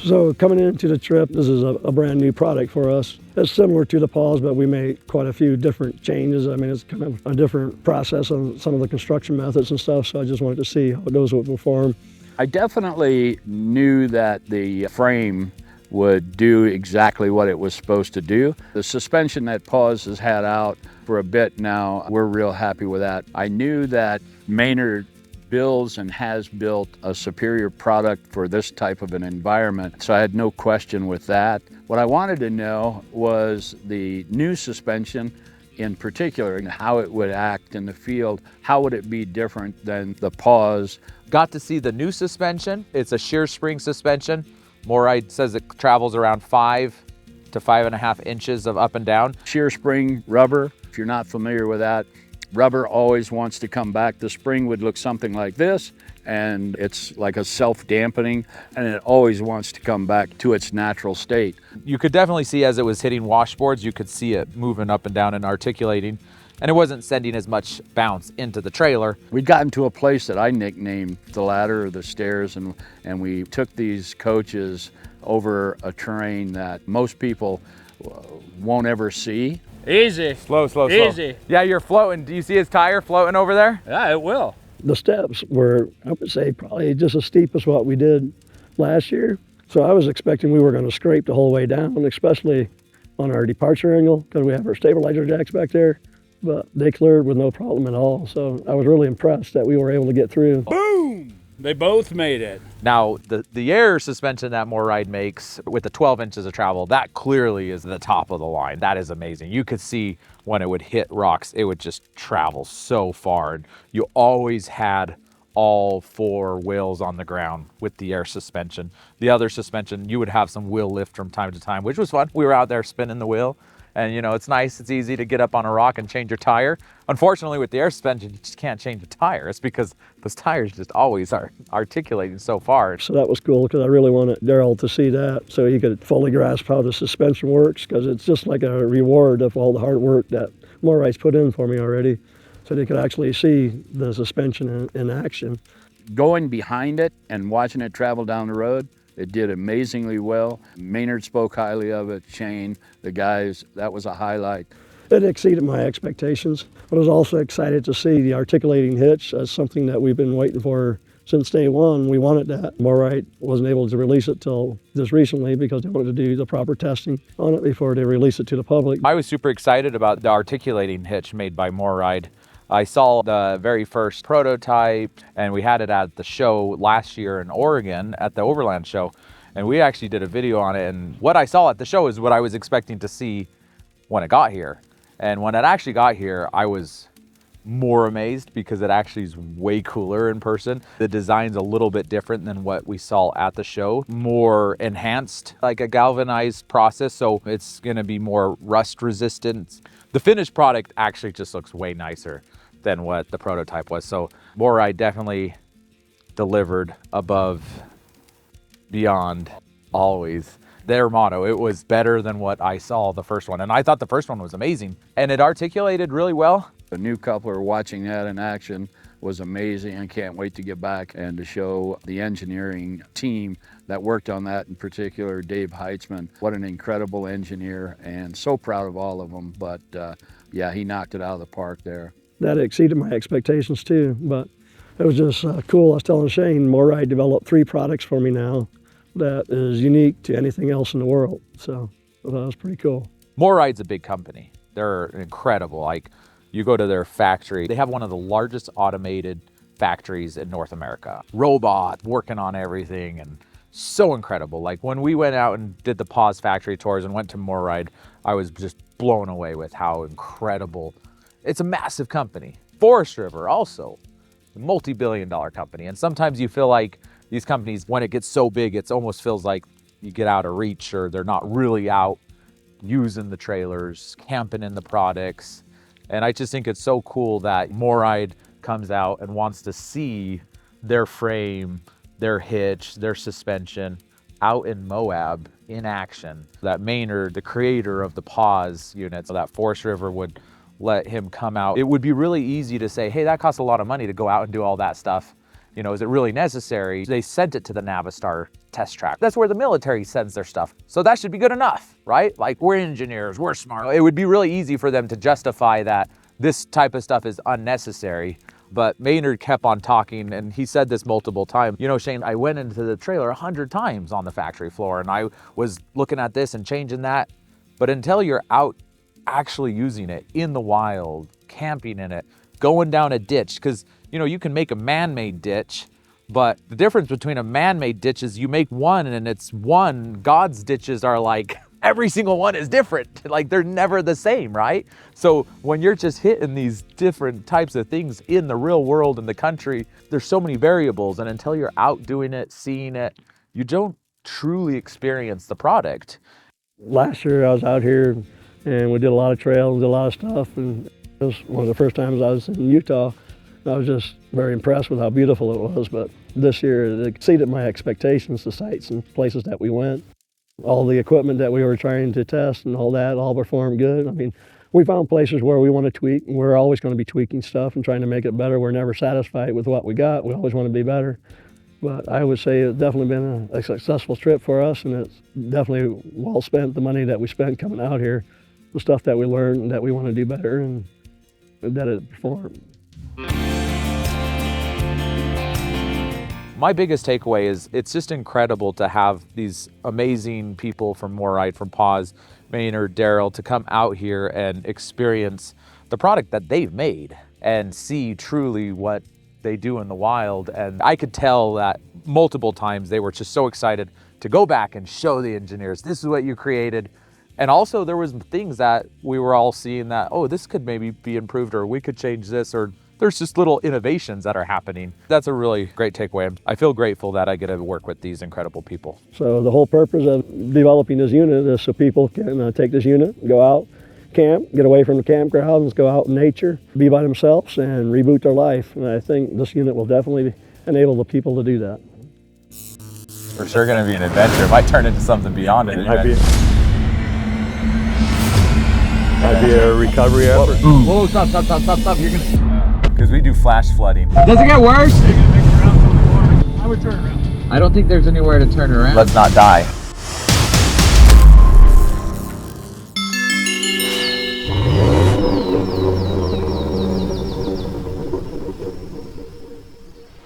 So coming into the trip, this is a brand new product for us. It's similar to the Paws, but we made quite a few different changes. I mean, it's kind of a different process on some of the construction methods and stuff, so I just wanted to see how those would perform. I definitely knew that the frame would do exactly what it was supposed to do. The suspension that Paws has had out for a bit now, we're real happy with that. I knew that Maynard builds and has built a superior product for this type of an environment, so I had no question with that. What I wanted to know was the new suspension in particular and how it would act in the field. How would it be different than the Paws? Got to see the new suspension. It's a shear spring suspension. Moride says it travels around 5 to 5.5 inches of up and down. Shear spring rubber, if you're not familiar with that, rubber always wants to come back. The spring would look something like this, and it's like a self-dampening, and it always wants to come back to its natural state. You could definitely see as it was hitting washboards, you could see it moving up and down and articulating, and it wasn't sending as much bounce into the trailer. We'd gotten to a place that I nicknamed the ladder or the stairs, and we took these coaches over a terrain that most people won't ever see. Easy. Slow, slow, slow. Easy. Yeah, you're floating. Do you see his tire floating over there? Yeah, it will. The steps were, I would say, probably just as steep as what we did last year. So I was expecting we were going to scrape the whole way down, especially on our departure angle, because we have our stabilizer jacks back there. But they cleared with no problem at all. So I was really impressed that we were able to get through. Boom! They both made it. Now, the air suspension that Moride makes with the 12 inches of travel, that clearly is the top of the line. That is amazing. You could see when it would hit rocks, it would just travel so far. And you always had all 4 wheels on the ground with the air suspension. The other suspension, you would have some wheel lift from time to time, which was fun. We were out there spinning the wheel. And you know, it's nice, it's easy to get up on a rock and change your tire. Unfortunately, with the air suspension, you just can't change the tire. It's because those tires just always are articulating so far. So that was cool, because I really wanted Daryl to see that so he could fully grasp how the suspension works, because it's just like a reward of all the hard work that Morride's put in for me already, so they could actually see the suspension in action. Going behind it and watching it travel down the road, it did amazingly well. Maynard spoke highly of it, Shane, the guys, that was a highlight. It exceeded my expectations, but I was also excited to see the articulating hitch as something that we've been waiting for since day one. We wanted that. Moride wasn't able to release it till just recently because they wanted to do the proper testing on it before they release it to the public. I was super excited about the articulating hitch made by Moride. I saw the very first prototype, and we had it at the show last year in Oregon at the Overland show, and we actually did a video on it. And what I saw at the show is what I was expecting to see when it got here. And when it actually got here, I was more amazed because it actually is way cooler in person. The design's a little bit different than what we saw at the show, more enhanced, like a galvanized process, so it's gonna be more rust resistant. The finished product actually just looks way nicer than what the prototype was. So Moride definitely delivered above, beyond, always. Their motto, it was better than what I saw the first one. And I thought the first one was amazing. And it articulated really well. The new coupler, watching that in action was amazing. I can't wait to get back and to show the engineering team that worked on that, in particular, Dave Heitzman. What an incredible engineer, and so proud of all of them. But yeah, he knocked it out of the park there. That exceeded my expectations too, but it was just cool. I was telling Shane, Moride developed 3 products for me now that is unique to anything else in the world. So that was pretty cool. Morride's a big company. They're incredible. Like, you go to their factory, they have one of the largest automated factories in North America. Robots working on everything, and so incredible. Like, when we went out and did the Paws factory tours and went to Moride, I was just blown away with how incredible. It's a massive company. Forest River also, a multi-billion-dollar company. And sometimes you feel like these companies, when it gets so big, it almost feels like you get out of reach, or they're not really out using the trailers, camping in the products. And I just think it's so cool that Moride comes out and wants to see their frame, their hitch, their suspension out in Moab in action. That Maynard, the creator of the Paws units, that Forest River would let him come out. It would be really easy to say, hey, that costs a lot of money to go out and do all that stuff. You know, is it really necessary? They sent it to the Navistar test track. That's where the military sends their stuff. So that should be good enough, right? Like, we're engineers, we're smart. It would be really easy for them to justify that this type of stuff is unnecessary. But Maynard kept on talking, and he said this multiple times. You know, Shane, I went into the trailer 100 times on the factory floor, and I was looking at this and changing that. But until you're out actually using it in the wild, camping in it, going down a ditch, because, you know, you can make a man-made ditch, but the difference between a man-made ditch is you make one and it's one. God's ditches are like, every single one is different. Like, they're never the same, right? So when you're just hitting these different types of things in the real world, in the country, there's so many variables. And until you're out doing it, seeing it, you don't truly experience the product. Last year I was out here and we did a lot of trails, did a lot of stuff. And it was one of the first times I was in Utah. I was just very impressed with how beautiful it was. But this year it exceeded my expectations, the sites and places that we went. All the equipment that we were trying to test and all that all performed good. I mean, we found places where we want to tweak, and we're always going to be tweaking stuff and trying to make it better. We're never satisfied with what we got. We always want to be better. But I would say it's definitely been a successful trip for us, and it's definitely well spent, the money that we spent coming out here, the stuff that we learned and that we want to do better and that it performed. My biggest takeaway is it's just incredible to have these amazing people from MORryde, from Paz, Maynard, Daryl, to come out here and experience the product that they've made and see truly what they do in the wild. And I could tell that multiple times they were just so excited to go back and show the engineers, this is what you created. And also there was things that we were all seeing that, oh, this could maybe be improved, or we could change this, or there's just little innovations that are happening. That's a really great takeaway. I feel grateful that I get to work with these incredible people. So the whole purpose of developing this unit is so people can take this unit, go out, camp, get away from the campgrounds, go out in nature, be by themselves, and reboot their life. And I think this unit will definitely enable the people to do that. For sure gonna be an adventure. It might turn into something beyond it. Might be a recovery effort. Whoa, stop. You're gonna... Because we do flash flooding. Does it get worse? I would turn around. I don't think there's anywhere to turn around. Let's not die.